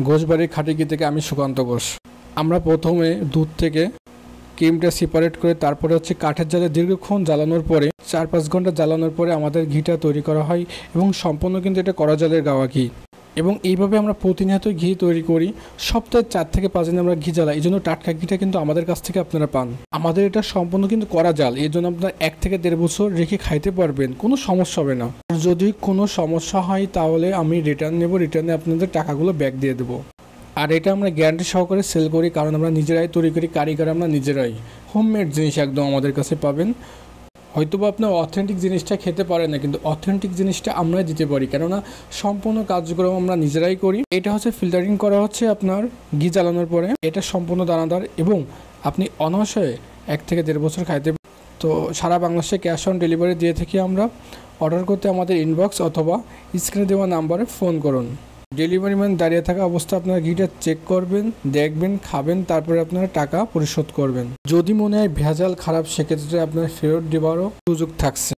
ঘোষবাড়ির খাঁটি ঘি থেকে আমি সুকান্ত ঘোষ। আমরা প্রথমে দুধ থেকে ক্রিমটা সেপারেট করে তারপরে হচ্ছে কাঠের জালে দীর্ঘক্ষণ জ্বালানোর পরে 4-5 ঘন্টা জ্বালানোর পরে আমাদের ঘিটা তৈরি করা হয় এবং সম্পূর্ণ কিন্তু এটা কড়া জালের গাওয়া ঘি। এবং এইভাবে আমরা প্রতিনিয়ত ঘি তৈরি করি। সপ্তাহে 4 থেকে 5 দিন আমরা ঘি জ্বালাই, এই জন্য টাটকা ঘিটা কিন্তু আমাদের কাছ থেকে আপনারা পান। আমাদের এটা সম্পূর্ণ কিন্তু কড়া জাল, এই জন্য আপনার 1 থেকে 1.5 বছর রেখে খাইতে পারবেন, কোনো সমস্যা হবে না। যদি কোনো সমস্যা হয় তাহলে আমি রিটার্ন নেব, রিটার্নে আপনাদের টাকাগুলো ব্যাক দিয়ে দেবো। আর এটা আমরা গ্যারান্টি সহকারে সেল করি, কারণ আমরা নিজেরাই তৈরি করি, কারিগর আমরা নিজেরাই। হোমমেড জিনিস একদম আমাদের কাছে পাবেন। হয়তোবা আপনার অথেন্টিক জিনিসটা খেতে পারে না, কিন্তু অথেন্টিক জিনিসটা আমরাই দিতে পারি, কেননা সম্পূর্ণ কার্যক্রম আমরা নিজেরাই করি। এটা হচ্ছে ফিল্টারিং করা হচ্ছে আপনার ঘি জ্বালানোর পরে। এটা সম্পূর্ণ দানাদার এবং আপনি অনায়াসে 1 থেকে 1.5 বছর খাইতে। তো সারা বাংলাদেশে ক্যাশ অন ডেলিভারি দিয়ে থাকি আমরা। অর্ডার করতে আমাদের ইনবক্স অথবা স্ক্রিনে দেওয়া নাম্বারে ফোন করুন। ডেলিভারি ম্যান দাঁড়িয়ে থাকা অবস্থা আপনারা ঘিটা চেক করবেন, দেখবেন, খাবেন, তারপরে আপনারা টাকা পরিশোধ করবেন। যদি মনে হয় ভেজাল খারাপ, সেক্ষেত্রে আপনার ফেরত দেওয়ারও সুযোগ থাকছে।